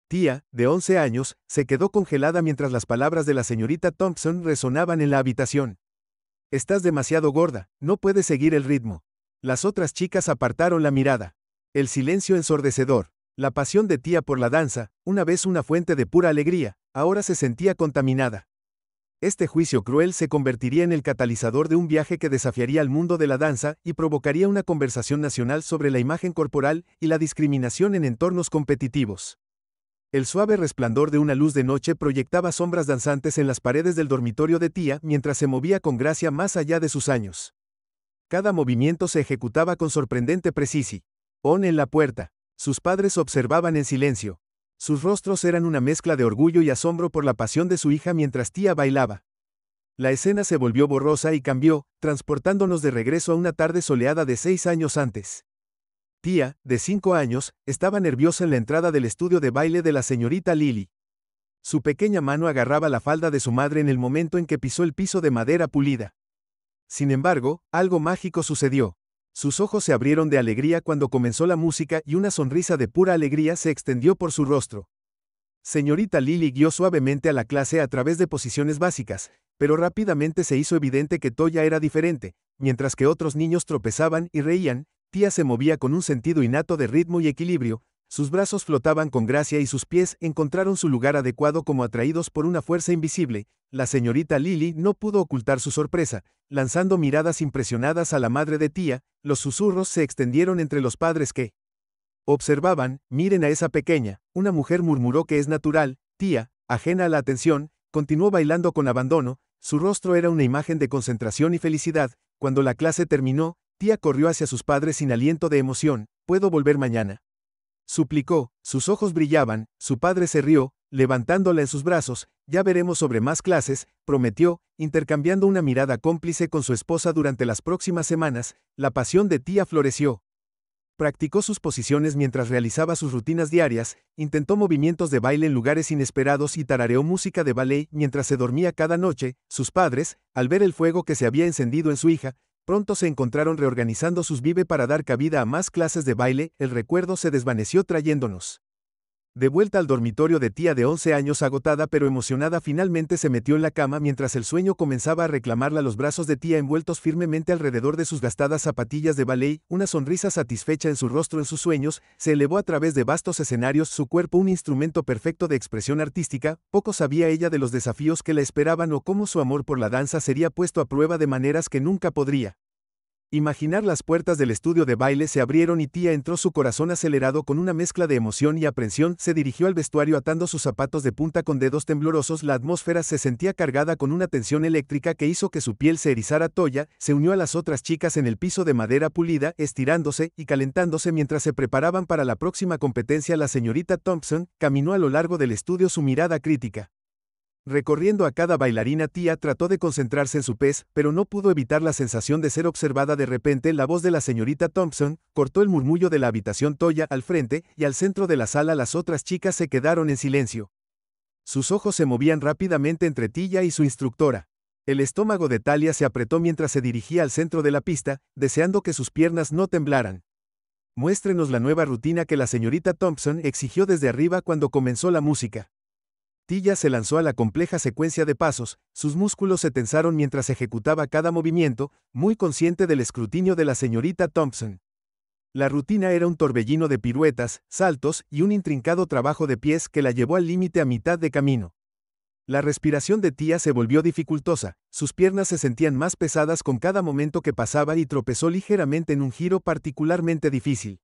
Tía, de 11 años, se quedó congelada mientras las palabras de la señorita Thompson resonaban en la habitación. Estás demasiado gorda, no puedes seguir el ritmo. Las otras chicas apartaron la mirada. El silencio ensordecedor. La pasión de Tía por la danza, una vez una fuente de pura alegría, ahora se sentía contaminada. Este juicio cruel se convertiría en el catalizador de un viaje que desafiaría al mundo de la danza y provocaría una conversación nacional sobre la imagen corporal y la discriminación en entornos competitivos. El suave resplandor de una luz de noche proyectaba sombras danzantes en las paredes del dormitorio de Tía mientras se movía con gracia más allá de sus años. Cada movimiento se ejecutaba con sorprendente precisión. En la puerta. Sus padres observaban en silencio. Sus rostros eran una mezcla de orgullo y asombro por la pasión de su hija mientras Tía bailaba. La escena se volvió borrosa y cambió, transportándonos de regreso a una tarde soleada de 6 años antes. Tía, de 5 años, estaba nerviosa en la entrada del estudio de baile de la señorita Lily. Su pequeña mano agarraba la falda de su madre en el momento en que pisó el piso de madera pulida. Sin embargo, algo mágico sucedió. Sus ojos se abrieron de alegría cuando comenzó la música y una sonrisa de pura alegría se extendió por su rostro. Señorita Lily guió suavemente a la clase a través de posiciones básicas, pero rápidamente se hizo evidente que Toya era diferente. Mientras que otros niños tropezaban y reían, Tía se movía con un sentido innato de ritmo y equilibrio, sus brazos flotaban con gracia y sus pies encontraron su lugar adecuado como atraídos por una fuerza invisible. La señorita Lily no pudo ocultar su sorpresa, lanzando miradas impresionadas a la madre de Tía, los susurros se extendieron entre los padres que observaban. Miren a esa pequeña, una mujer murmuró que es natural. Tía, ajena a la atención, continuó bailando con abandono, su rostro era una imagen de concentración y felicidad. Cuando la clase terminó, Tía corrió hacia sus padres sin aliento de emoción. ¿Puedo volver mañana?, suplicó, sus ojos brillaban. Su padre se rió, levantándola en sus brazos. Ya veremos sobre más clases, prometió, intercambiando una mirada cómplice con su esposa durante las próximas semanas. La pasión de Tía floreció. Practicó sus posiciones mientras realizaba sus rutinas diarias, intentó movimientos de baile en lugares inesperados y tarareó música de ballet mientras se dormía cada noche. Sus padres, al ver el fuego que se había encendido en su hija, pronto se encontraron reorganizando sus vive para dar cabida a más clases de baile. El recuerdo se desvaneció trayéndonos de vuelta al dormitorio de Tía de 11 años. Agotada pero emocionada, finalmente se metió en la cama mientras el sueño comenzaba a reclamarla. Los brazos de Tía envueltos firmemente alrededor de sus gastadas zapatillas de ballet, una sonrisa satisfecha en su rostro. En sus sueños, se elevó a través de vastos escenarios, su cuerpo un instrumento perfecto de expresión artística. Poco sabía ella de los desafíos que la esperaban o cómo su amor por la danza sería puesto a prueba de maneras que nunca podría imaginar. Las puertas del estudio de baile se abrieron y Tía entró, su corazón acelerado con una mezcla de emoción y aprensión. Se dirigió al vestuario atando sus zapatos de punta con dedos temblorosos. La atmósfera se sentía cargada con una tensión eléctrica que hizo que su piel se erizara. Toya se unió a las otras chicas en el piso de madera pulida, estirándose y calentándose mientras se preparaban para la próxima competencia. La señorita Thompson caminó a lo largo del estudio, su mirada crítica recorriendo a cada bailarina. Tía trató de concentrarse en su pez, pero no pudo evitar la sensación de ser observada. De repente, la voz de la señorita Thompson cortó el murmullo de la habitación. Toya, al frente y al centro de la sala. Las otras chicas se quedaron en silencio. Sus ojos se movían rápidamente entre Tía y su instructora. El estómago de Talia se apretó mientras se dirigía al centro de la pista, deseando que sus piernas no temblaran. Muéstrenos la nueva rutina que la señorita Thompson exigió desde arriba cuando comenzó la música. Tía se lanzó a la compleja secuencia de pasos, sus músculos se tensaron mientras ejecutaba cada movimiento, muy consciente del escrutinio de la señorita Thompson. La rutina era un torbellino de piruetas, saltos y un intrincado trabajo de pies que la llevó al límite a mitad de camino. La respiración de Tía se volvió dificultosa, sus piernas se sentían más pesadas con cada momento que pasaba y tropezó ligeramente en un giro particularmente difícil.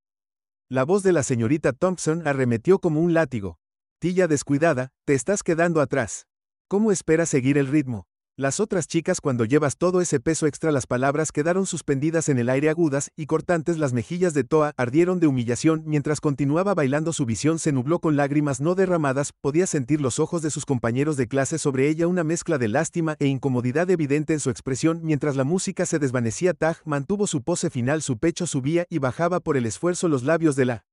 La voz de la señorita Thompson arremetió como un látigo. Tía descuidada, te estás quedando atrás. ¿Cómo esperas seguir el ritmo? Las otras chicas, cuando llevas todo ese peso extra. Las palabras quedaron suspendidas en el aire, agudas y cortantes. Las mejillas de Toa ardieron de humillación mientras continuaba bailando. Su visión se nubló con lágrimas no derramadas. Podía sentir los ojos de sus compañeros de clase sobre ella, una mezcla de lástima e incomodidad evidente en su expresión. Mientras la música se desvanecía, Taj mantuvo su pose final, su pecho subía y bajaba por el esfuerzo. Los labios de la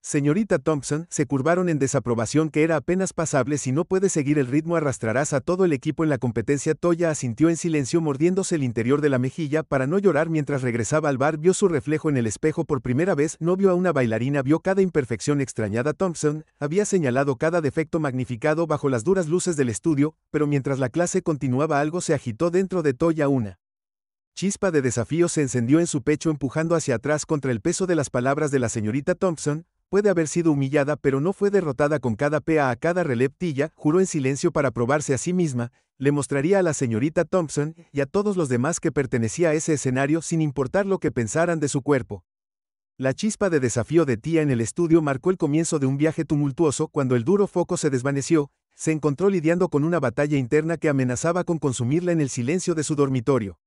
Señorita Thompson, se curvaron en desaprobación que era apenas pasable. Si no puedes seguir el ritmo arrastrarás a todo el equipo en la competencia. Toya asintió en silencio mordiéndose el interior de la mejilla para no llorar mientras regresaba al bar. Vio su reflejo en el espejo por primera vez. No vio a una bailarina, vio cada imperfección extrañada. Thompson había señalado cada defecto magnificado bajo las duras luces del estudio, pero mientras la clase continuaba algo se agitó dentro de Toya. Una chispa de desafío se encendió en su pecho empujando hacia atrás contra el peso de las palabras de la señorita Thompson. Puede haber sido humillada pero no fue derrotada con cada pea a cada relep. Tilla juró en silencio para probarse a sí misma, le mostraría a la señorita Thompson y a todos los demás que pertenecía a ese escenario sin importar lo que pensaran de su cuerpo. La chispa de desafío de Tia en el estudio marcó el comienzo de un viaje tumultuoso. Cuando el duro foco se desvaneció, se encontró lidiando con una batalla interna que amenazaba con consumirla en el silencio de su dormitorio.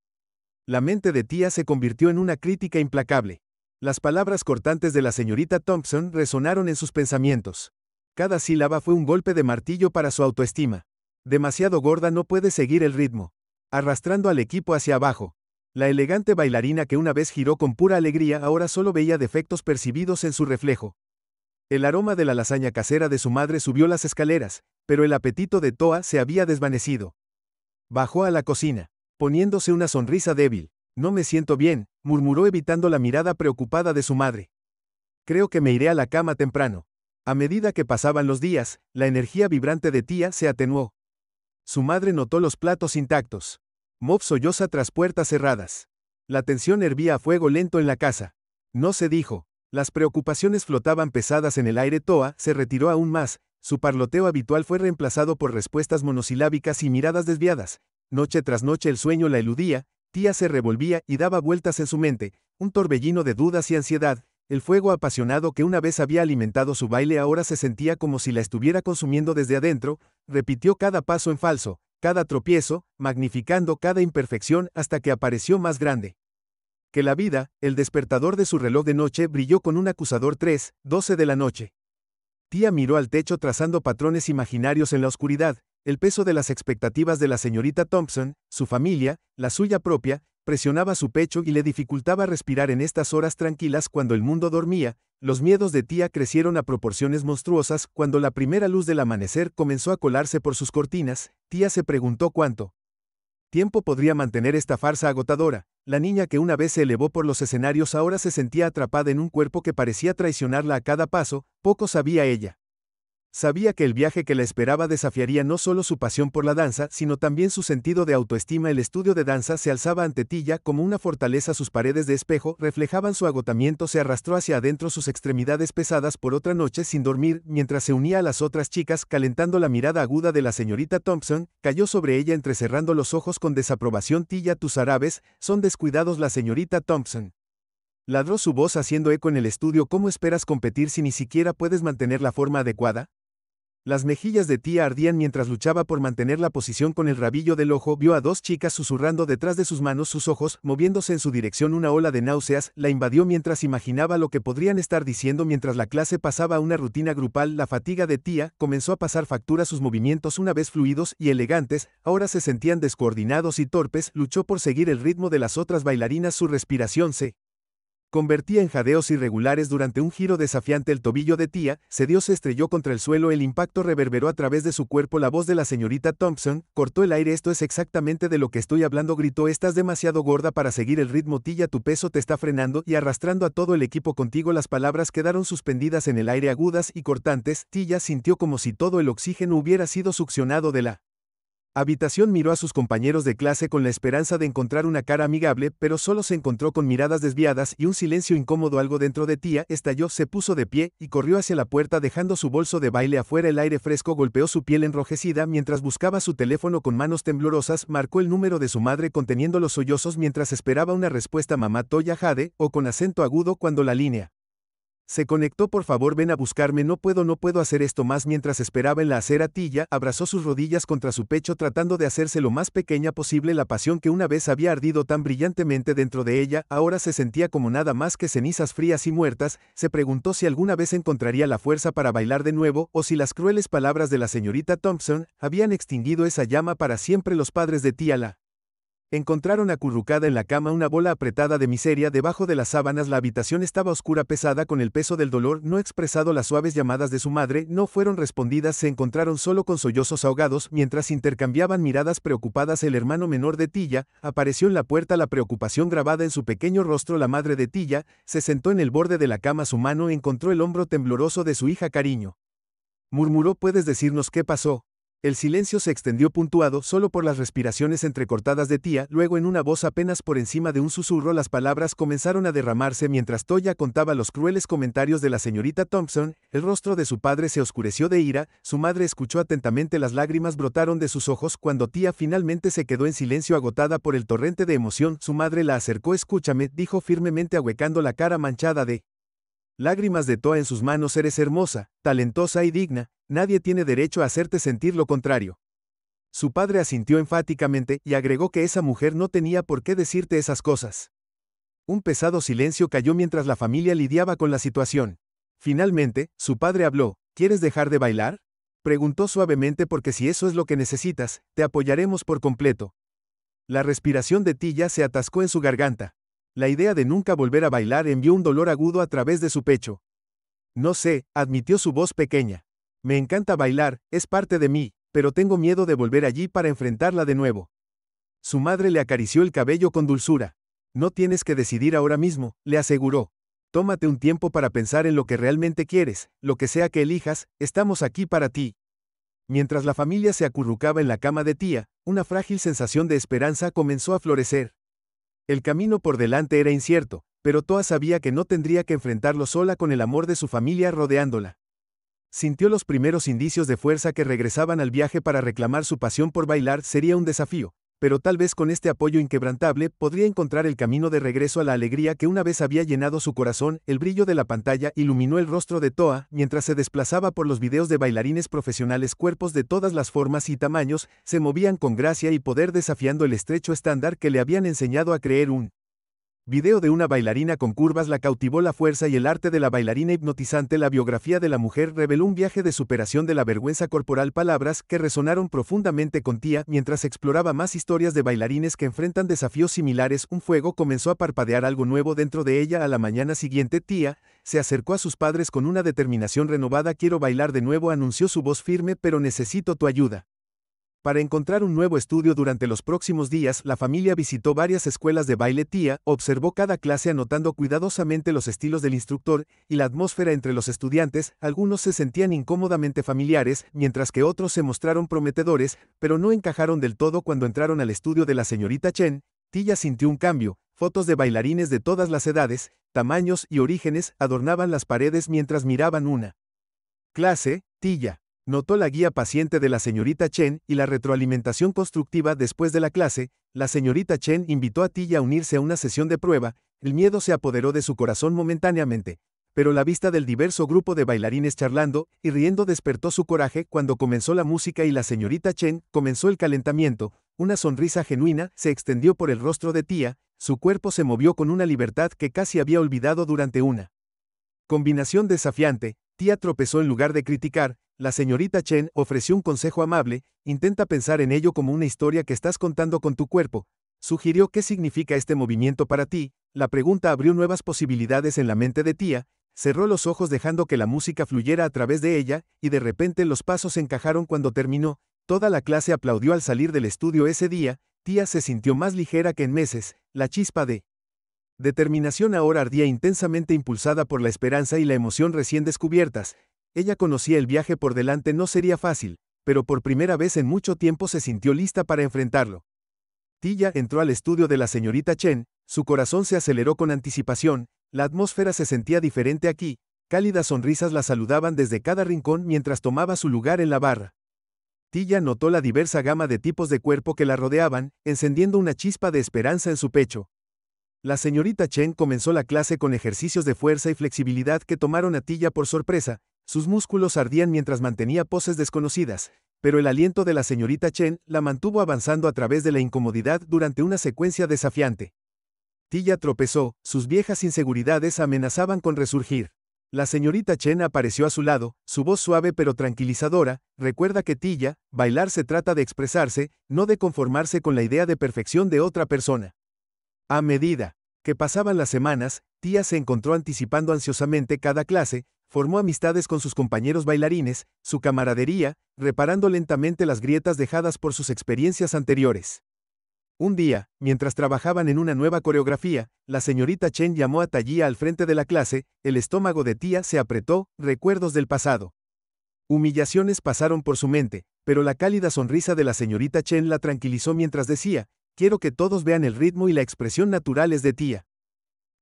La mente de Tia se convirtió en una crítica implacable. Las palabras cortantes de la señorita Thompson resonaron en sus pensamientos. Cada sílaba fue un golpe de martillo para su autoestima. Demasiado gorda, no puede seguir el ritmo. Arrastrando al equipo hacia abajo. La elegante bailarina que una vez giró con pura alegría ahora solo veía defectos percibidos en su reflejo. El aroma de la lasaña casera de su madre subió las escaleras, pero el apetito de Toa se había desvanecido. Bajó a la cocina, poniéndose una sonrisa débil. No me siento bien, murmuró evitando la mirada preocupada de su madre. Creo que me iré a la cama temprano. A medida que pasaban los días, la energía vibrante de Tia se atenuó. Su madre notó los platos intactos. Mob solloza tras puertas cerradas. La tensión hervía a fuego lento en la casa. No se dijo. Las preocupaciones flotaban pesadas en el aire. Toa se retiró aún más. Su parloteo habitual fue reemplazado por respuestas monosilábicas y miradas desviadas. Noche tras noche el sueño la eludía. Tia se revolvía y daba vueltas en su mente, un torbellino de dudas y ansiedad. El fuego apasionado que una vez había alimentado su baile ahora se sentía como si la estuviera consumiendo desde adentro. Repitió cada paso en falso, cada tropiezo, magnificando cada imperfección hasta que apareció más grande que la vida. El despertador de su reloj de noche brilló con un acusador 3:12 de la noche. Tia miró al techo trazando patrones imaginarios en la oscuridad. El peso de las expectativas de la señorita Thompson, su familia, la suya propia, presionaba su pecho y le dificultaba respirar en estas horas tranquilas cuando el mundo dormía. Los miedos de Tia crecieron a proporciones monstruosas. Cuando la primera luz del amanecer comenzó a colarse por sus cortinas, Tia se preguntó cuánto tiempo podría mantener esta farsa agotadora. La niña que una vez se elevó por los escenarios ahora se sentía atrapada en un cuerpo que parecía traicionarla a cada paso. Poco sabía ella. Sabía que el viaje que la esperaba desafiaría no solo su pasión por la danza, sino también su sentido de autoestima. El estudio de danza se alzaba ante Tia como una fortaleza. Sus paredes de espejo reflejaban su agotamiento. Se arrastró hacia adentro, sus extremidades pesadas por otra noche sin dormir, mientras se unía a las otras chicas, calentando la mirada aguda de la señorita Thompson. Cayó sobre ella entrecerrando los ojos con desaprobación. Tia, tus árabes son descuidados. La señorita Thompson ladró su voz haciendo eco en el estudio. ¿Cómo esperas competir si ni siquiera puedes mantener la forma adecuada? Las mejillas de Tia ardían mientras luchaba por mantener la posición con el rabillo del ojo. Vio a dos chicas susurrando detrás de sus manos, sus ojos moviéndose en su dirección. Una ola de náuseas la invadió mientras imaginaba lo que podrían estar diciendo mientras la clase pasaba a una rutina grupal. La fatiga de Tia comenzó a pasar factura. Sus movimientos, una vez fluidos y elegantes, ahora se sentían descoordinados y torpes. Luchó por seguir el ritmo de las otras bailarinas. Su respiración se convertía en jadeos irregulares durante un giro desafiante. El tobillo de Tia cedió, se estrelló contra el suelo. El impacto reverberó a través de su cuerpo. La voz de la señorita Thompson cortó el aire. Esto es exactamente de lo que estoy hablando, gritó. Estás demasiado gorda para seguir el ritmo. Tia, tu peso te está frenando y arrastrando a todo el equipo contigo. Las palabras quedaron suspendidas en el aire, agudas y cortantes. Tia sintió como si todo el oxígeno hubiera sido succionado de la habitación. Miró a sus compañeros de clase con la esperanza de encontrar una cara amigable, pero solo se encontró con miradas desviadas y un silencio incómodo. Algo dentro de Tia estalló, se puso de pie y corrió hacia la puerta dejando su bolso de baile afuera. El aire fresco golpeó su piel enrojecida mientras buscaba su teléfono con manos temblorosas. Marcó el número de su madre conteniendo los sollozos mientras esperaba una respuesta. Mamá Toya Jade, o con acento agudo cuando la línea se conectó. Por favor, ven a buscarme. No puedo hacer esto más. Mientras esperaba en la acera, Tia abrazó sus rodillas contra su pecho tratando de hacerse lo más pequeña posible. La pasión que una vez había ardido tan brillantemente dentro de ella, ahora se sentía como nada más que cenizas frías y muertas. Se preguntó si alguna vez encontraría la fuerza para bailar de nuevo, o si las crueles palabras de la señorita Thompson habían extinguido esa llama para siempre. Los padres de Tia la Encontraron acurrucada en la cama una bola apretada de miseria debajo de las sábanas. La habitación estaba oscura, pesada con el peso del dolor no expresado. Las suaves llamadas de su madre no fueron respondidas. Se encontraron solo con sollozos ahogados mientras intercambiaban miradas preocupadas. El hermano menor de Tilla apareció en la puerta, la preocupación grabada en su pequeño rostro. La madre de Tilla se sentó en el borde de la cama. Su mano encontró el hombro tembloroso de su hija. Cariño, murmuró, ¿puedes decirnos qué pasó? El silencio se extendió puntuado solo por las respiraciones entrecortadas de Tía. Luego, en una voz apenas por encima de un susurro, las palabras comenzaron a derramarse mientras Toya contaba los crueles comentarios de la señorita Thompson. El rostro de su padre se oscureció de ira. Su madre escuchó atentamente. Las lágrimas brotaron de sus ojos cuando Tía finalmente se quedó en silencio, agotada por el torrente de emoción. Su madre la acercó. Escúchame, dijo firmemente, ahuecando la cara manchada de lágrimas de Toa en sus manos. Eres hermosa, talentosa y digna. Nadie tiene derecho a hacerte sentir lo contrario. Su padre asintió enfáticamente y agregó que esa mujer no tenía por qué decirte esas cosas. Un pesado silencio cayó mientras la familia lidiaba con la situación. Finalmente, su padre habló. ¿Quieres dejar de bailar? Preguntó suavemente, porque si eso es lo que necesitas, te apoyaremos por completo. La respiración de Tilla se atascó en su garganta. La idea de nunca volver a bailar envió un dolor agudo a través de su pecho. No sé, admitió su voz pequeña. Me encanta bailar, es parte de mí, pero tengo miedo de volver allí para enfrentarla de nuevo. Su madre le acarició el cabello con dulzura. No tienes que decidir ahora mismo, le aseguró. Tómate un tiempo para pensar en lo que realmente quieres, lo que sea que elijas, estamos aquí para ti. Mientras la familia se acurrucaba en la cama de Tía, una frágil sensación de esperanza comenzó a florecer. El camino por delante era incierto, pero Toa sabía que no tendría que enfrentarlo sola, con el amor de su familia rodeándola. Sintió los primeros indicios de fuerza que regresaban al viaje para reclamar su pasión por bailar. Sería un desafío, pero tal vez con este apoyo inquebrantable podría encontrar el camino de regreso a la alegría que una vez había llenado su corazón. El brillo de la pantalla iluminó el rostro de Toa mientras se desplazaba por los videos de bailarines profesionales. Cuerpos de todas las formas y tamaños se movían con gracia y poder, desafiando el estrecho estándar que le habían enseñado a creer. Un video de una bailarina con curvas la cautivó. La fuerza y el arte de la bailarina hipnotizante. La biografía de la mujer reveló un viaje de superación de la vergüenza corporal, palabras que resonaron profundamente con Tía mientras exploraba más historias de bailarines que enfrentan desafíos similares. Un fuego comenzó a parpadear, algo nuevo dentro de ella. A la mañana siguiente, Tía se acercó a sus padres con una determinación renovada. Quiero bailar de nuevo, anunció su voz firme, pero necesito tu ayuda. Para encontrar un nuevo estudio durante los próximos días, la familia visitó varias escuelas de baile. Tía observó cada clase, anotando cuidadosamente los estilos del instructor y la atmósfera entre los estudiantes. Algunos se sentían incómodamente familiares, mientras que otros se mostraron prometedores, pero no encajaron del todo. Cuando entraron al estudio de la señorita Chen, Tilla sintió un cambio. Fotos de bailarines de todas las edades, tamaños y orígenes adornaban las paredes mientras miraban una clase. Tilla notó la guía paciente de la señorita Chen y la retroalimentación constructiva. Después de la clase, la señorita Chen invitó a Tilla a unirse a una sesión de prueba. El miedo se apoderó de su corazón momentáneamente, pero la vista del diverso grupo de bailarines charlando y riendo despertó su coraje. Cuando comenzó la música y la señorita Chen comenzó el calentamiento, una sonrisa genuina se extendió por el rostro de Tía. Su cuerpo se movió con una libertad que casi había olvidado. Durante una combinación desafiante, Tía tropezó. En lugar de criticar, la señorita Chen ofreció un consejo amable. Intenta pensar en ello como una historia que estás contando con tu cuerpo. Sugirió. ¿Qué significa este movimiento para ti? La pregunta abrió nuevas posibilidades en la mente de Tía. Cerró los ojos dejando que la música fluyera a través de ella, y de repente los pasos encajaron. Cuando terminó, toda la clase aplaudió. Al salir del estudio ese día, Tía se sintió más ligera que en meses. La chispa de determinación ahora ardía intensamente, impulsada por la esperanza y la emoción recién descubiertas. Ella conocía el viaje por delante no sería fácil, pero por primera vez en mucho tiempo se sintió lista para enfrentarlo. Tilla entró al estudio de la señorita Chen, su corazón se aceleró con anticipación. La atmósfera se sentía diferente aquí, cálidas sonrisas la saludaban desde cada rincón mientras tomaba su lugar en la barra. Tilla notó la diversa gama de tipos de cuerpo que la rodeaban, encendiendo una chispa de esperanza en su pecho. La señorita Chen comenzó la clase con ejercicios de fuerza y flexibilidad que tomaron a Tilla por sorpresa. Sus músculos ardían mientras mantenía poses desconocidas, pero el aliento de la señorita Chen la mantuvo avanzando a través de la incomodidad durante una secuencia desafiante. Tilla tropezó, sus viejas inseguridades amenazaban con resurgir. La señorita Chen apareció a su lado, su voz suave pero tranquilizadora. Recuerda que Tía, bailar se trata de expresarse, no de conformarse con la idea de perfección de otra persona. A medida que pasaban las semanas, Tía se encontró anticipando ansiosamente cada clase, formó amistades con sus compañeros bailarines, su camaradería, reparando lentamente las grietas dejadas por sus experiencias anteriores. Un día, mientras trabajaban en una nueva coreografía, la señorita Chen llamó a Tallía al frente de la clase. El estómago de Tía se apretó, recuerdos del pasado. Humillaciones pasaron por su mente, pero la cálida sonrisa de la señorita Chen la tranquilizó mientras decía: quiero que todos vean el ritmo y la expresión naturales de Tía.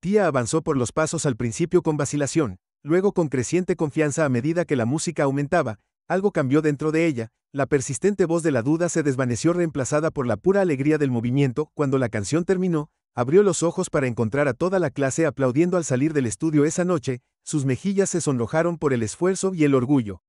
Tía avanzó por los pasos al principio con vacilación, luego con creciente confianza a medida que la música aumentaba. Algo cambió dentro de ella, la persistente voz de la duda se desvaneció reemplazada por la pura alegría del movimiento. Cuando la canción terminó, abrió los ojos para encontrar a toda la clase aplaudiendo al salir del estudio esa noche. Sus mejillas se sonrojaron por el esfuerzo y el orgullo.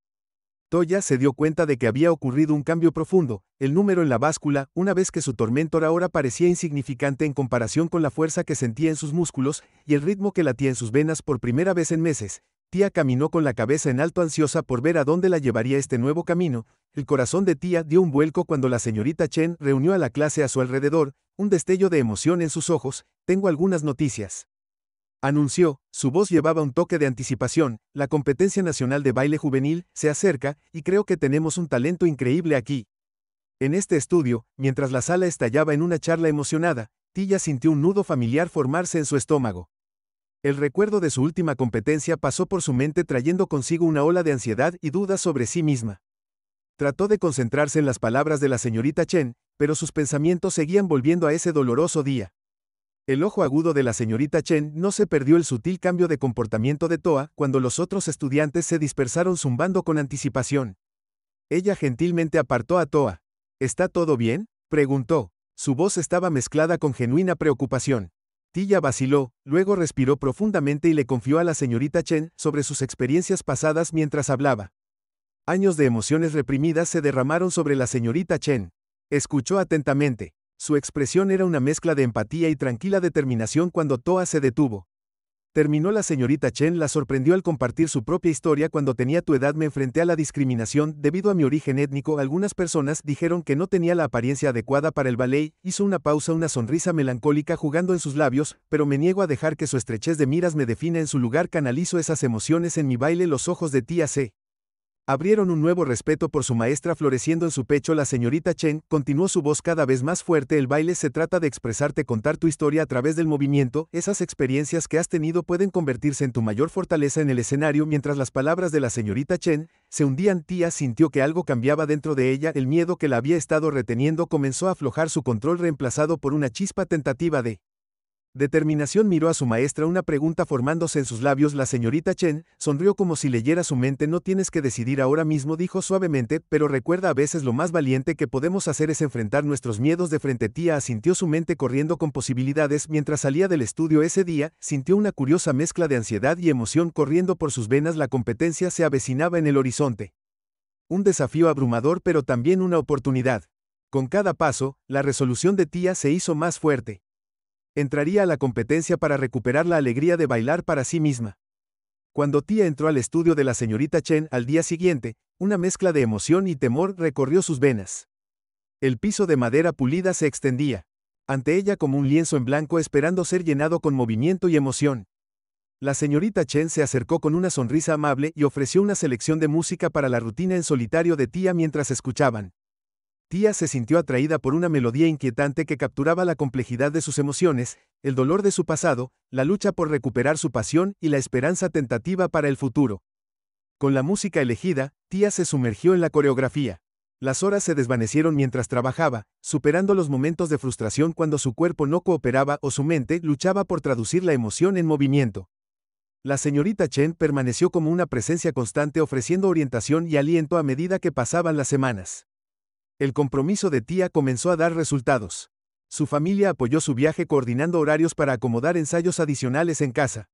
Toya se dio cuenta de que había ocurrido un cambio profundo. El número en la báscula, una vez que su tormentor ahora parecía insignificante en comparación con la fuerza que sentía en sus músculos y el ritmo que latía en sus venas por primera vez en meses. Tía caminó con la cabeza en alto, ansiosa por ver a dónde la llevaría este nuevo camino. El corazón de Tía dio un vuelco cuando la señorita Chen reunió a la clase a su alrededor, un destello de emoción en sus ojos. Tengo algunas noticias, anunció. Su voz llevaba un toque de anticipación. La competencia nacional de baile juvenil se acerca, y creo que tenemos un talento increíble aquí. En este estudio, mientras la sala estallaba en una charla emocionada, Tía sintió un nudo familiar formarse en su estómago. El recuerdo de su última competencia pasó por su mente trayendo consigo una ola de ansiedad y dudas sobre sí misma. Trató de concentrarse en las palabras de la señorita Chen, pero sus pensamientos seguían volviendo a ese doloroso día. El ojo agudo de la señorita Chen no se perdió el sutil cambio de comportamiento de Toa cuando los otros estudiantes se dispersaron zumbando con anticipación. Ella gentilmente apartó a Toa. ¿Está todo bien?, preguntó. Su voz estaba mezclada con genuina preocupación. Tía vaciló, luego respiró profundamente y le confió a la señorita Chen sobre sus experiencias pasadas mientras hablaba. Años de emociones reprimidas se derramaron sobre la señorita Chen. Escuchó atentamente. Su expresión era una mezcla de empatía y tranquila determinación cuando Toa se detuvo. Terminó. La señorita Chen la sorprendió al compartir su propia historia. Cuando tenía tu edad me enfrenté a la discriminación debido a mi origen étnico. Algunas personas dijeron que no tenía la apariencia adecuada para el ballet. Hizo una pausa, una sonrisa melancólica jugando en sus labios, pero me niego a dejar que su estrechez de miras me defina. En su lugar canalizo esas emociones en mi baile. Los ojos de Tía se abrieron, un nuevo respeto por su maestra floreciendo en su pecho. La señorita Chen continuó, su voz cada vez más fuerte. El baile se trata de expresarte, contar tu historia a través del movimiento. Esas experiencias que has tenido pueden convertirse en tu mayor fortaleza en el escenario. Mientras las palabras de la señorita Chen se hundían, Tía sintió que algo cambiaba dentro de ella. El miedo que la había estado reteniendo comenzó a aflojar su control, reemplazado por una chispa tentativa de determinación. Miró a su maestra, una pregunta formándose en sus labios. La señorita Chen sonrió como si leyera su mente. No tienes que decidir ahora mismo, dijo suavemente, pero recuerda, a veces lo más valiente que podemos hacer es enfrentar nuestros miedos de frente. Tía asintió, su mente corriendo con posibilidades. Mientras salía del estudio ese día, sintió una curiosa mezcla de ansiedad y emoción corriendo por sus venas. La competencia se avecinaba en el horizonte. Un desafío abrumador, pero también una oportunidad. Con cada paso, la resolución de Tía se hizo más fuerte. Entraría a la competencia para recuperar la alegría de bailar para sí misma. Cuando Tía entró al estudio de la señorita Chen al día siguiente, una mezcla de emoción y temor recorrió sus venas. El piso de madera pulida se extendía ante ella como un lienzo en blanco, esperando ser llenado con movimiento y emoción. La señorita Chen se acercó con una sonrisa amable y ofreció una selección de música para la rutina en solitario de Tía mientras escuchaban. Tía se sintió atraída por una melodía inquietante que capturaba la complejidad de sus emociones, el dolor de su pasado, la lucha por recuperar su pasión y la esperanza tentativa para el futuro. Con la música elegida, Tía se sumergió en la coreografía. Las horas se desvanecieron mientras trabajaba, superando los momentos de frustración cuando su cuerpo no cooperaba o su mente luchaba por traducir la emoción en movimiento. La señorita Chen permaneció como una presencia constante, ofreciendo orientación y aliento a medida que pasaban las semanas. El compromiso de Tía comenzó a dar resultados. Su familia apoyó su viaje, coordinando horarios para acomodar ensayos adicionales en casa.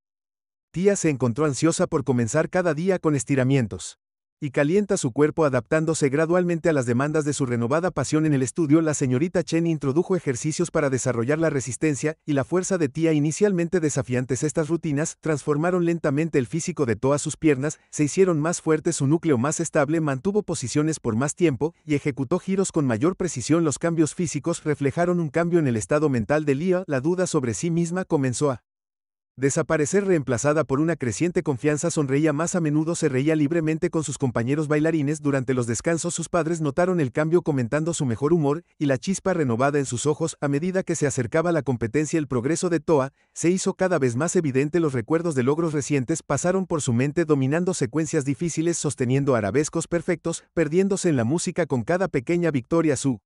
Tía se encontró ansiosa por comenzar cada día con estiramientos. y calienta su cuerpo adaptándose gradualmente a las demandas de su renovada pasión en el estudio. La señorita Chen introdujo ejercicios para desarrollar la resistencia y la fuerza de Tia inicialmente desafiantes. Estas rutinas transformaron lentamente el físico de Toa. Sus piernas se hicieron más fuertes, su núcleo más estable, mantuvo posiciones por más tiempo y ejecutó giros con mayor precisión. Los cambios físicos reflejaron un cambio en el estado mental de Lia. La duda sobre sí misma comenzó a desaparecer, reemplazada por una creciente confianza. Sonreía más a menudo, se reía libremente con sus compañeros bailarines. Durante los descansos sus padres notaron el cambio, comentando su mejor humor y la chispa renovada en sus ojos. A medida que se acercaba la competencia, el progreso de Toa se hizo cada vez más evidente. Los recuerdos de logros recientes pasaron por su mente, dominando secuencias difíciles, sosteniendo arabescos perfectos, perdiéndose en la música con cada pequeña victoria. Su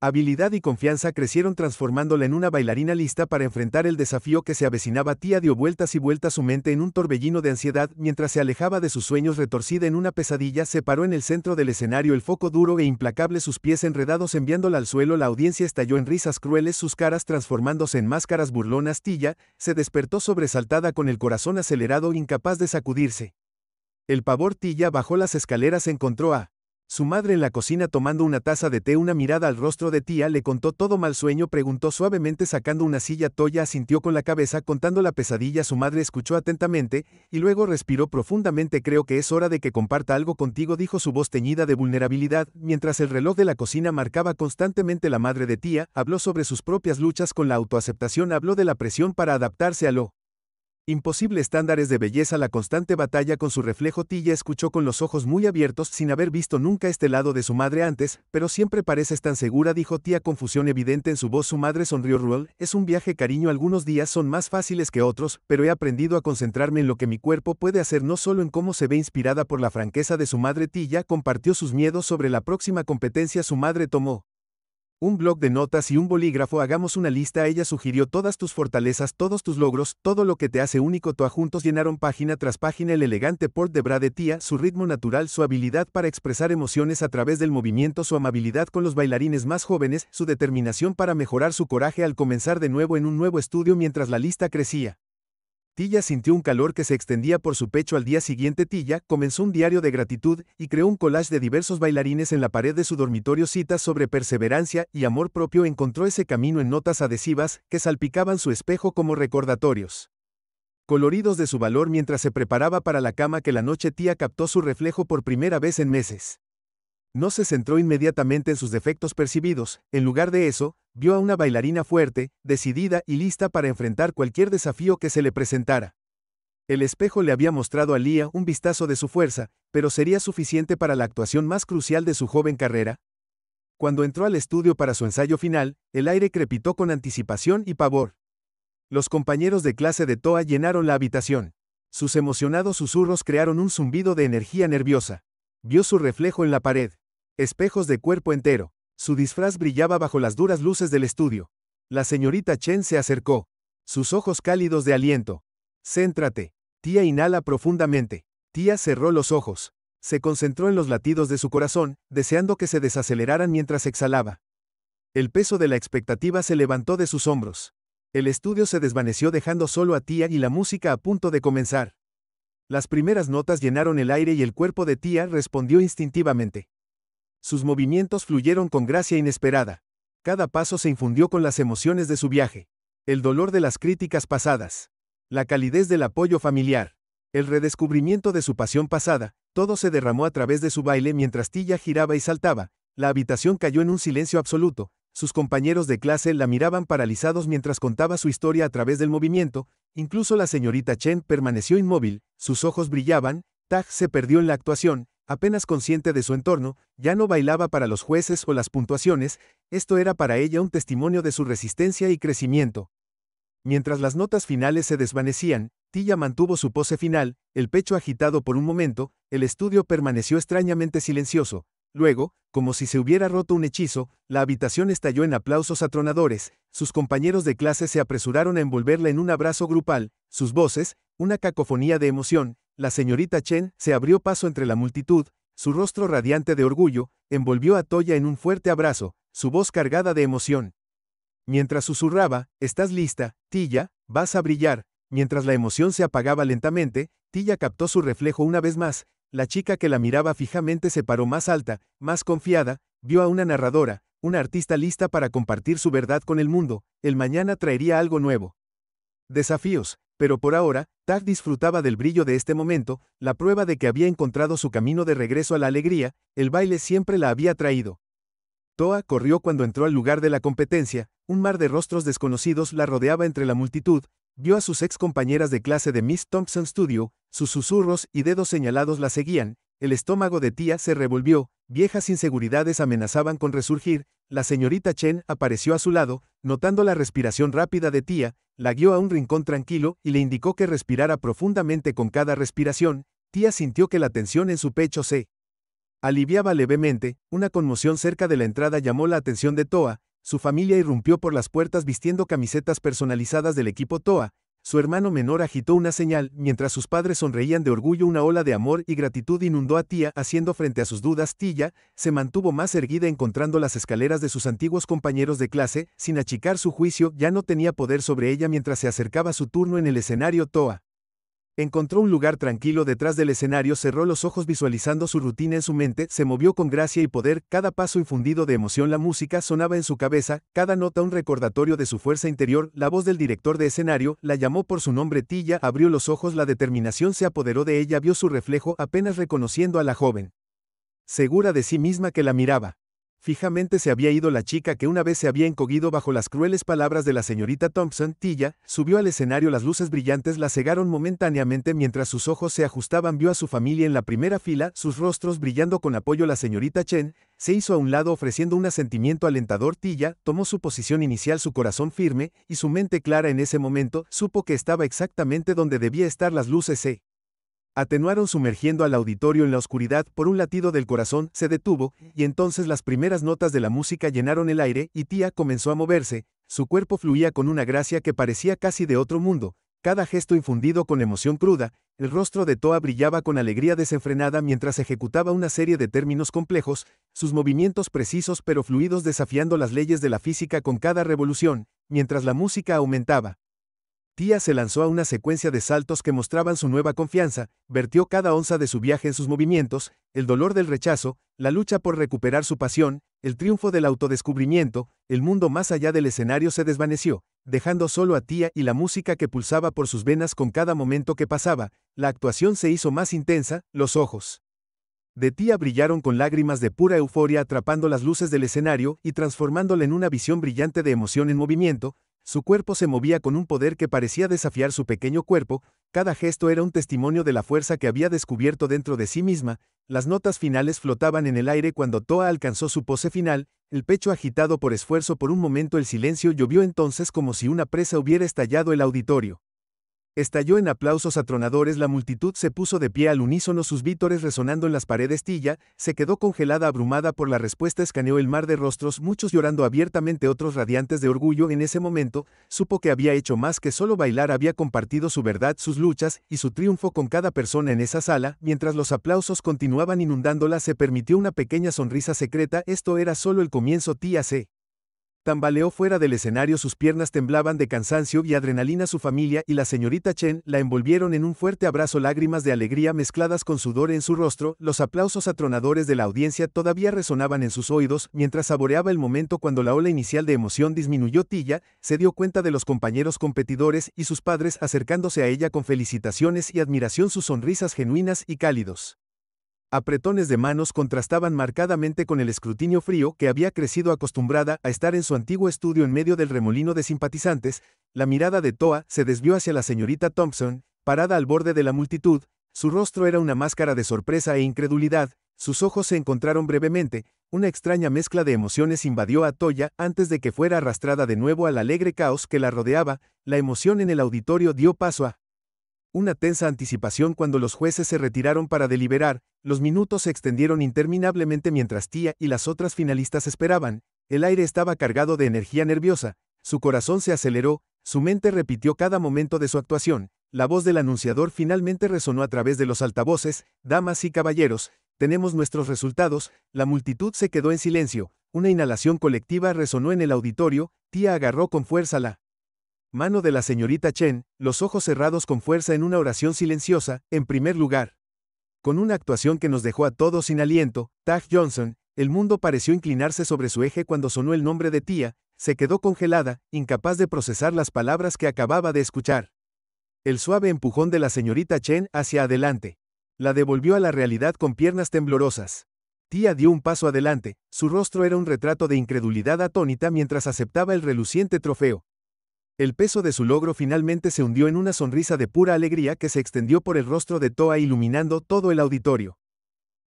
habilidad y confianza crecieron, transformándola en una bailarina lista para enfrentar el desafío que se avecinaba. Tia dio vueltas y vueltas su mente en un torbellino de ansiedad mientras se alejaba de sus sueños. Retorcida en una pesadilla, se paró en el centro del escenario, el foco duro e implacable, sus pies enredados enviándola al suelo. La audiencia estalló en risas crueles, sus caras transformándose en máscaras burlonas. Tia se despertó sobresaltada, con el corazón acelerado, incapaz de sacudirse el pavor. Tia bajó las escaleras, encontró a su madre en la cocina tomando una taza de té. Una mirada al rostro de Tia le contó todo. ¿Mal sueño?, preguntó suavemente sacando una silla. Toya asintió con la cabeza, contando la pesadilla. Su madre escuchó atentamente y luego respiró profundamente. Creo que es hora de que comparta algo contigo, dijo, su voz teñida de vulnerabilidad, mientras el reloj de la cocina marcaba constantemente. La madre de Tia habló sobre sus propias luchas con la autoaceptación, habló de la presión para adaptarse a lo imposible, estándares de belleza, la constante batalla con su reflejo. Tia escuchó con los ojos muy abiertos, sin haber visto nunca este lado de su madre antes. Pero siempre pareces tan segura, dijo Tia, confusión evidente en su voz. Su madre sonrió. Ruel, es un viaje, cariño, algunos días son más fáciles que otros, pero he aprendido a concentrarme en lo que mi cuerpo puede hacer, no solo en cómo se ve. Inspirada por la franqueza de su madre, Tia compartió sus miedos sobre la próxima competencia. Su madre tomó un bloc de notas y un bolígrafo. Hagamos una lista, ella sugirió, todas tus fortalezas, todos tus logros, todo lo que te hace único. Toa juntos llenaron página tras página el elegante port de bras de Tia, su ritmo natural, su habilidad para expresar emociones a través del movimiento, su amabilidad con los bailarines más jóvenes, su determinación para mejorar, su coraje al comenzar de nuevo en un nuevo estudio. Mientras la lista crecía, Tia sintió un calor que se extendía por su pecho. Al día siguiente, Tia comenzó un diario de gratitud y creó un collage de diversos bailarines en la pared de su dormitorio. Citas sobre perseverancia y amor propio. Encontró ese camino en notas adhesivas que salpicaban su espejo como recordatorios coloridos de su valor. Mientras se preparaba para la cama que la noche, Tia captó su reflejo por primera vez en meses. No se centró inmediatamente en sus defectos percibidos. En lugar de eso, vio a una bailarina fuerte, decidida y lista para enfrentar cualquier desafío que se le presentara. El espejo le había mostrado a Lia un vistazo de su fuerza, pero ¿sería suficiente para la actuación más crucial de su joven carrera? Cuando entró al estudio para su ensayo final, el aire crepitó con anticipación y pavor. Los compañeros de clase de Toa llenaron la habitación. Sus emocionados susurros crearon un zumbido de energía nerviosa. Vio su reflejo en la pared. Espejos de cuerpo entero. Su disfraz brillaba bajo las duras luces del estudio. La señorita Chen se acercó. Sus ojos cálidos de aliento. Céntrate. Tia inhala profundamente. Tia cerró los ojos. Se concentró en los latidos de su corazón, deseando que se desaceleraran mientras exhalaba. El peso de la expectativa se levantó de sus hombros. El estudio se desvaneció, dejando solo a Tia y la música a punto de comenzar. Las primeras notas llenaron el aire y el cuerpo de Tia respondió instintivamente. Sus movimientos fluyeron con gracia inesperada. Cada paso se infundió con las emociones de su viaje. El dolor de las críticas pasadas. La calidez del apoyo familiar. El redescubrimiento de su pasión pasada, todo se derramó a través de su baile mientras Tia giraba y saltaba. La habitación cayó en un silencio absoluto. Sus compañeros de clase la miraban paralizados mientras contaba su historia a través del movimiento. Incluso la señorita Chen permaneció inmóvil, sus ojos brillaban. Tag se perdió en la actuación, apenas consciente de su entorno, ya no bailaba para los jueces o las puntuaciones, esto era para ella un testimonio de su resistencia y crecimiento. Mientras las notas finales se desvanecían, Tia mantuvo su pose final, el pecho agitado por un momento. El estudio permaneció extrañamente silencioso. Luego, como si se hubiera roto un hechizo, la habitación estalló en aplausos atronadores. Sus compañeros de clase se apresuraron a envolverla en un abrazo grupal. Sus voces, una cacofonía de emoción. La señorita Chen se abrió paso entre la multitud. Su rostro radiante de orgullo envolvió a Toya en un fuerte abrazo, su voz cargada de emoción. Mientras susurraba, «¿Estás lista, Tia? Vas a brillar». Mientras la emoción se apagaba lentamente, Tia captó su reflejo una vez más. La chica que la miraba fijamente se paró más alta, más confiada, vio a una narradora, una artista lista para compartir su verdad con el mundo. El mañana traería algo nuevo. Desafíos, pero por ahora, Tag disfrutaba del brillo de este momento, la prueba de que había encontrado su camino de regreso a la alegría. El baile siempre la había traído. Toa corrió cuando entró al lugar de la competencia, un mar de rostros desconocidos la rodeaba entre la multitud, vio a sus ex compañeras de clase de Miss Thompson Studio, sus susurros y dedos señalados la seguían, el estómago de Tia se revolvió, viejas inseguridades amenazaban con resurgir. La señorita Chen apareció a su lado, notando la respiración rápida de Tia, la guió a un rincón tranquilo y le indicó que respirara profundamente con cada respiración. Tia sintió que la tensión en su pecho se aliviaba levemente. Una conmoción cerca de la entrada llamó la atención de Toa. Su familia irrumpió por las puertas vistiendo camisetas personalizadas del equipo Toa. Su hermano menor agitó una señal, mientras sus padres sonreían de orgullo. Una ola de amor y gratitud inundó a Tia, haciendo frente a sus dudas. Tia se mantuvo más erguida encontrando las escaleras de sus antiguos compañeros de clase, sin achicar su juicio. Ya no tenía poder sobre ella mientras se acercaba su turno en el escenario. Toa encontró un lugar tranquilo detrás del escenario, cerró los ojos visualizando su rutina en su mente, se movió con gracia y poder, cada paso infundido de emoción. La música sonaba en su cabeza, cada nota un recordatorio de su fuerza interior. La voz del director de escenario la llamó por su nombre. Tia abrió los ojos, la determinación se apoderó de ella, vio su reflejo apenas reconociendo a la joven, segura de sí misma que la miraba fijamente. Se había ido la chica que una vez se había encogido bajo las crueles palabras de la señorita Thompson. Tia subió al escenario, las luces brillantes la cegaron momentáneamente mientras sus ojos se ajustaban. Vio a su familia en la primera fila, sus rostros brillando con apoyo. La señorita Chen se hizo a un lado ofreciendo un asentimiento alentador. Tia tomó su posición inicial, su corazón firme y su mente clara. En ese momento, supo que estaba exactamente donde debía estar. Las luces se atenuaron sumergiendo al auditorio en la oscuridad. Por un latido del corazón se detuvo, y entonces las primeras notas de la música llenaron el aire, y Tia comenzó a moverse. Su cuerpo fluía con una gracia que parecía casi de otro mundo, cada gesto infundido con emoción cruda. El rostro de Toa brillaba con alegría desenfrenada mientras ejecutaba una serie de términos complejos, sus movimientos precisos pero fluidos desafiando las leyes de la física con cada revolución. Mientras la música aumentaba, Tia se lanzó a una secuencia de saltos que mostraban su nueva confianza, vertió cada onza de su viaje en sus movimientos, el dolor del rechazo, la lucha por recuperar su pasión, el triunfo del autodescubrimiento. El mundo más allá del escenario se desvaneció, dejando solo a Tia y la música que pulsaba por sus venas con cada momento que pasaba. La actuación se hizo más intensa, los ojos de Tia brillaron con lágrimas de pura euforia, atrapando las luces del escenario y transformándola en una visión brillante de emoción en movimiento. Su cuerpo se movía con un poder que parecía desafiar su pequeño cuerpo, cada gesto era un testimonio de la fuerza que había descubierto dentro de sí misma. Las notas finales flotaban en el aire cuando Toa alcanzó su pose final, el pecho agitado por esfuerzo. Por un momento el silencio llovió entonces como si una presa hubiera estallado. El auditorio estalló en aplausos atronadores. La multitud se puso de pie al unísono, sus vítores resonando en las paredes. Tia se quedó congelada, abrumada por la respuesta. Escaneó el mar de rostros, muchos llorando abiertamente, otros radiantes de orgullo. En ese momento, supo que había hecho más que solo bailar, había compartido su verdad, sus luchas y su triunfo con cada persona en esa sala. Mientras los aplausos continuaban inundándola, se permitió una pequeña sonrisa secreta. Esto era solo el comienzo. Tia se tambaleó fuera del escenario, sus piernas temblaban de cansancio y adrenalina. Su familia y la señorita Chen la envolvieron en un fuerte abrazo, lágrimas de alegría mezcladas con sudor en su rostro. Los aplausos atronadores de la audiencia todavía resonaban en sus oídos mientras saboreaba el momento. Cuando la ola inicial de emoción disminuyó, Tia se dio cuenta de los compañeros competidores y sus padres acercándose a ella con felicitaciones y admiración, sus sonrisas genuinas y cálidos apretones de manos contrastaban marcadamente con el escrutinio frío que había crecido acostumbrada a estar en su antiguo estudio en medio del remolino de simpatizantes. La mirada de Toa se desvió hacia la señorita Thompson, parada al borde de la multitud. Su rostro era una máscara de sorpresa e incredulidad, sus ojos se encontraron brevemente, una extraña mezcla de emociones invadió a Toya antes de que fuera arrastrada de nuevo al alegre caos que la rodeaba. La emoción en el auditorio dio paso a una tensa anticipación. Cuando los jueces se retiraron para deliberar, los minutos se extendieron interminablemente mientras Tia y las otras finalistas esperaban. El aire estaba cargado de energía nerviosa, su corazón se aceleró, su mente repitió cada momento de su actuación. La voz del anunciador finalmente resonó a través de los altavoces: damas y caballeros, tenemos nuestros resultados. La multitud se quedó en silencio, una inhalación colectiva resonó en el auditorio. Tia agarró con fuerza la mano de la señorita Chen, los ojos cerrados con fuerza en una oración silenciosa. En primer lugar, Con una actuación que nos dejó a todos sin aliento, Tag Johnson, el mundo pareció inclinarse sobre su eje cuando sonó el nombre de Tia, se quedó congelada, incapaz de procesar las palabras que acababa de escuchar. El suave empujón de la señorita Chen hacia adelante la devolvió a la realidad con piernas temblorosas. Tia dio un paso adelante, su rostro era un retrato de incredulidad atónita mientras aceptaba el reluciente trofeo. El peso de su logro finalmente se hundió en una sonrisa de pura alegría que se extendió por el rostro de Toa iluminando todo el auditorio.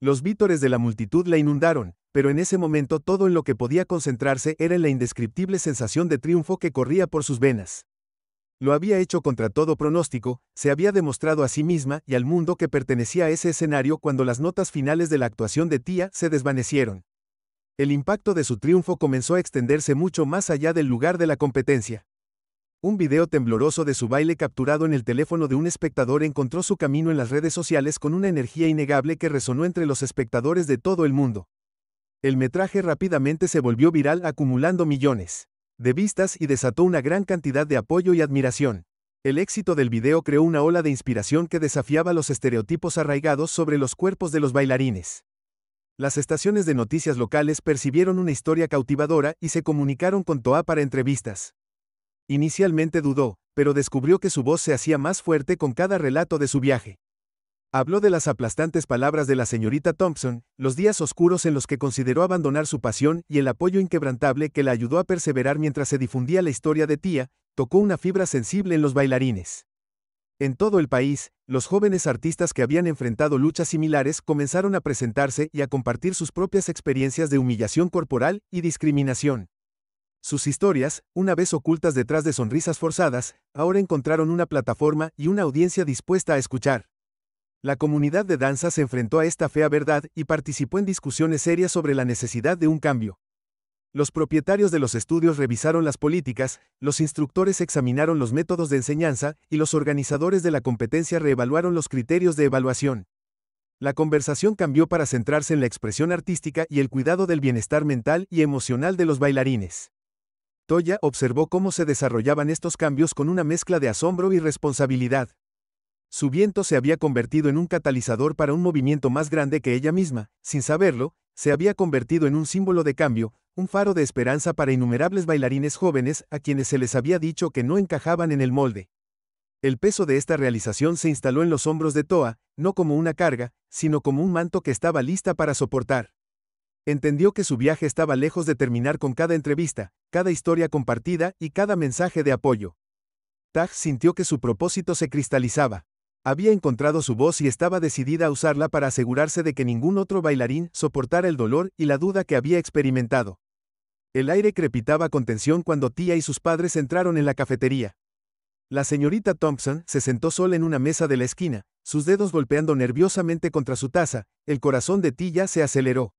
Los vítores de la multitud la inundaron, pero en ese momento todo en lo que podía concentrarse era en la indescriptible sensación de triunfo que corría por sus venas. Lo había hecho contra todo pronóstico, se había demostrado a sí misma y al mundo que pertenecía a ese escenario cuando las notas finales de la actuación de Tia se desvanecieron. El impacto de su triunfo comenzó a extenderse mucho más allá del lugar de la competencia. Un video tembloroso de su baile capturado en el teléfono de un espectador encontró su camino en las redes sociales con una energía innegable que resonó entre los espectadores de todo el mundo. El metraje rápidamente se volvió viral acumulando millones de vistas y desató una gran cantidad de apoyo y admiración. El éxito del video creó una ola de inspiración que desafiaba los estereotipos arraigados sobre los cuerpos de los bailarines. Las estaciones de noticias locales percibieron una historia cautivadora y se comunicaron con Toa para entrevistas. Inicialmente dudó, pero descubrió que su voz se hacía más fuerte con cada relato de su viaje. Habló de las aplastantes palabras de la señorita Thompson, los días oscuros en los que consideró abandonar su pasión y el apoyo inquebrantable que la ayudó a perseverar mientras se difundía la historia de Tia, tocó una fibra sensible en los bailarines. En todo el país, los jóvenes artistas que habían enfrentado luchas similares comenzaron a presentarse y a compartir sus propias experiencias de humillación corporal y discriminación. Sus historias, una vez ocultas detrás de sonrisas forzadas, ahora encontraron una plataforma y una audiencia dispuesta a escuchar. La comunidad de danza se enfrentó a esta fea verdad y participó en discusiones serias sobre la necesidad de un cambio. Los propietarios de los estudios revisaron las políticas, los instructores examinaron los métodos de enseñanza y los organizadores de la competencia reevaluaron los criterios de evaluación. La conversación cambió para centrarse en la expresión artística y el cuidado del bienestar mental y emocional de los bailarines. Toya observó cómo se desarrollaban estos cambios con una mezcla de asombro y responsabilidad. Su viento se había convertido en un catalizador para un movimiento más grande que ella misma, sin saberlo, se había convertido en un símbolo de cambio, un faro de esperanza para innumerables bailarines jóvenes a quienes se les había dicho que no encajaban en el molde. El peso de esta realización se instaló en los hombros de Toa, no como una carga, sino como un manto que estaba lista para soportar. Entendió que su viaje estaba lejos de terminar con cada entrevista, cada historia compartida y cada mensaje de apoyo. Tag sintió que su propósito se cristalizaba. Había encontrado su voz y estaba decidida a usarla para asegurarse de que ningún otro bailarín soportara el dolor y la duda que había experimentado. El aire crepitaba con tensión cuando Tia y sus padres entraron en la cafetería. La señorita Thompson se sentó sola en una mesa de la esquina, sus dedos golpeando nerviosamente contra su taza, el corazón de Tia se aceleró.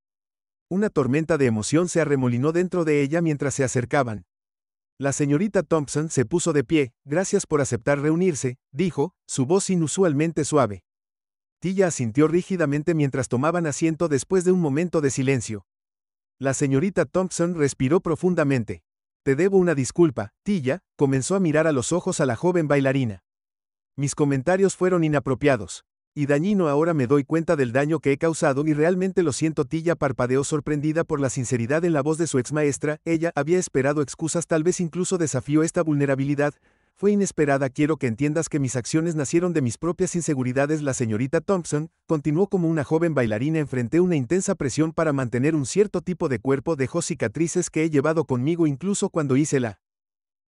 Una tormenta de emoción se arremolinó dentro de ella mientras se acercaban. La señorita Thompson se puso de pie, gracias por aceptar reunirse, dijo, su voz inusualmente suave. Tia asintió rígidamente mientras tomaban asiento después de un momento de silencio. La señorita Thompson respiró profundamente. Te debo una disculpa, Tia, comenzó a mirar a los ojos a la joven bailarina. Mis comentarios fueron inapropiados. Y dañino ahora me doy cuenta del daño que he causado y realmente lo siento. Tia parpadeó sorprendida por la sinceridad en la voz de su exmaestra, ella había esperado excusas, tal vez incluso desafió esta vulnerabilidad. Fue inesperada, quiero que entiendas que mis acciones nacieron de mis propias inseguridades. La señorita Thompson continuó como una joven bailarina enfrenté una intensa presión para mantener un cierto tipo de cuerpo, dejó cicatrices que he llevado conmigo incluso cuando hice la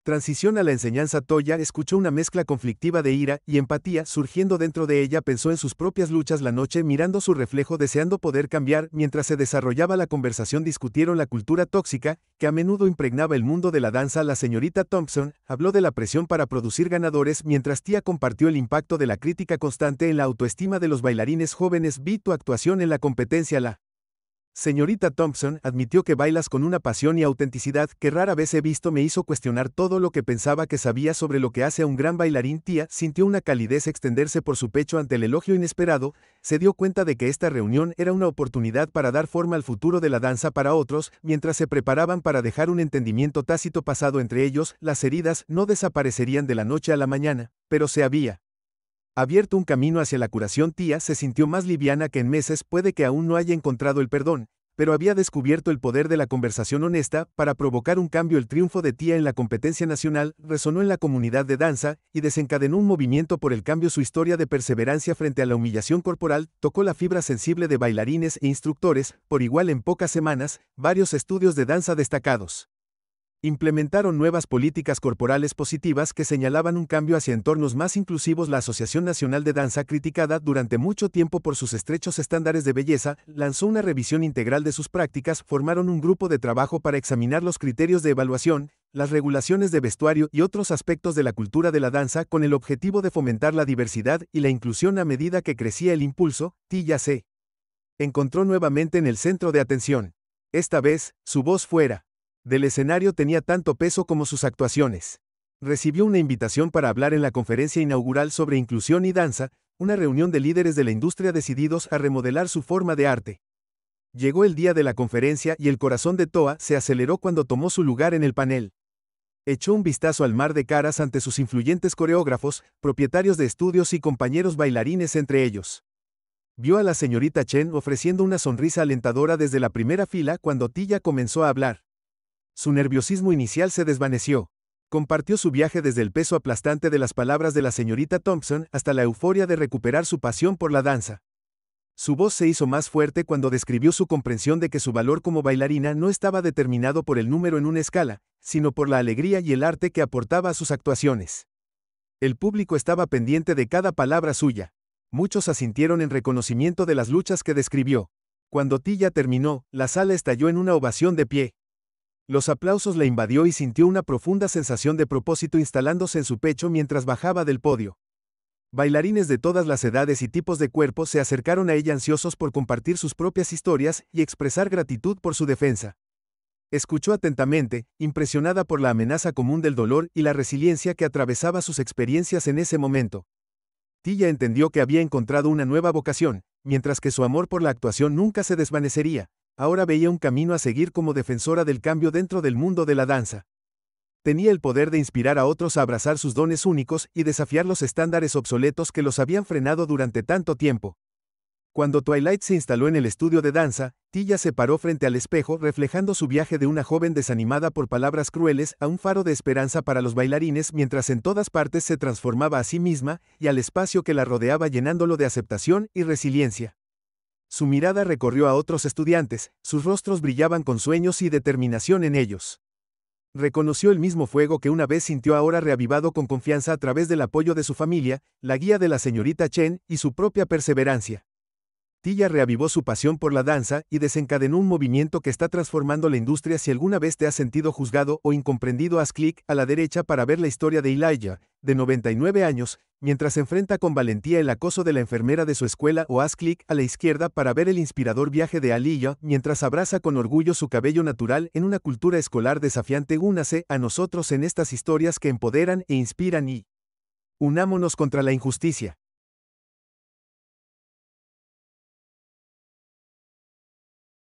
transición a la enseñanza. Toya escuchó una mezcla conflictiva de ira y empatía surgiendo dentro de ella, pensó en sus propias luchas la noche mirando su reflejo deseando poder cambiar. Mientras se desarrollaba la conversación discutieron la cultura tóxica que a menudo impregnaba el mundo de la danza. La señorita Thompson habló de la presión para producir ganadores mientras Tia compartió el impacto de la crítica constante en la autoestima de los bailarines jóvenes. Vi tu actuación en la competencia. La señorita Thompson admitió que bailas con una pasión y autenticidad que rara vez he visto. Me hizo cuestionar todo lo que pensaba que sabía sobre lo que hace a un gran bailarín. Tia sintió una calidez extenderse por su pecho ante el elogio inesperado, se dio cuenta de que esta reunión era una oportunidad para dar forma al futuro de la danza para otros, mientras se preparaban para dejar un entendimiento tácito pasado entre ellos. Las heridas no desaparecerían de la noche a la mañana, pero se había Abierto un camino hacia la curación, Tia se sintió más liviana que en meses. Puede que aún no haya encontrado el perdón, pero había descubierto el poder de la conversación honesta para provocar un cambio. El triunfo de Tia en la competencia nacional resonó en la comunidad de danza y desencadenó un movimiento por el cambio. Su historia de perseverancia frente a la humillación corporal tocó la fibra sensible de bailarines e instructores. Por igual, en pocas semanas, varios estudios de danza destacados implementaron nuevas políticas corporales positivas que señalaban un cambio hacia entornos más inclusivos. La Asociación Nacional de Danza, criticada durante mucho tiempo por sus estrechos estándares de belleza, lanzó una revisión integral de sus prácticas. Formaron un grupo de trabajo para examinar los criterios de evaluación, las regulaciones de vestuario y otros aspectos de la cultura de la danza, con el objetivo de fomentar la diversidad y la inclusión. A medida que crecía el impulso, Tia se encontró nuevamente en el centro de atención. Esta vez, su voz fuera del escenario tenía tanto peso como sus actuaciones. Recibió una invitación para hablar en la conferencia inaugural sobre inclusión y danza, una reunión de líderes de la industria decididos a remodelar su forma de arte. Llegó el día de la conferencia y el corazón de Toa se aceleró cuando tomó su lugar en el panel. Echó un vistazo al mar de caras ante sus influyentes coreógrafos, propietarios de estudios y compañeros bailarines entre ellos. Vio a la señorita Chen ofreciendo una sonrisa alentadora desde la primera fila cuando Tia comenzó a hablar. Su nerviosismo inicial se desvaneció. Compartió su viaje desde el peso aplastante de las palabras de la señorita Thompson hasta la euforia de recuperar su pasión por la danza. Su voz se hizo más fuerte cuando describió su comprensión de que su valor como bailarina no estaba determinado por el número en una escala, sino por la alegría y el arte que aportaba a sus actuaciones. El público estaba pendiente de cada palabra suya. Muchos asintieron en reconocimiento de las luchas que describió. Cuando Tia terminó, la sala estalló en una ovación de pie. Los aplausos la invadió y sintió una profunda sensación de propósito instalándose en su pecho mientras bajaba del podio. Bailarines de todas las edades y tipos de cuerpo se acercaron a ella ansiosos por compartir sus propias historias y expresar gratitud por su defensa. Escuchó atentamente, impresionada por la amenaza común del dolor y la resiliencia que atravesaba sus experiencias en ese momento. Tia entendió que había encontrado una nueva vocación, mientras que su amor por la actuación nunca se desvanecería. Ahora veía un camino a seguir como defensora del cambio dentro del mundo de la danza. Tenía el poder de inspirar a otros a abrazar sus dones únicos y desafiar los estándares obsoletos que los habían frenado durante tanto tiempo. Cuando Twilight se instaló en el estudio de danza, Tia se paró frente al espejo reflejando su viaje de una joven desanimada por palabras crueles a un faro de esperanza para los bailarines, mientras en todas partes se transformaba a sí misma y al espacio que la rodeaba, llenándolo de aceptación y resiliencia. Su mirada recorrió a otros estudiantes, sus rostros brillaban con sueños y determinación en ellos. Reconoció el mismo fuego que una vez sintió, ahora reavivado con confianza a través del apoyo de su familia, la guía de la señorita Chen y su propia perseverancia. Tia reavivó su pasión por la danza y desencadenó un movimiento que está transformando la industria. Si alguna vez te has sentido juzgado o incomprendido, haz clic a la derecha para ver la historia de Elijah, de 99 años, mientras enfrenta con valentía el acoso de la enfermera de su escuela, o haz clic a la izquierda para ver el inspirador viaje de Aliyah, mientras abraza con orgullo su cabello natural en una cultura escolar desafiante. Únase a nosotros en estas historias que empoderan e inspiran y unámonos contra la injusticia.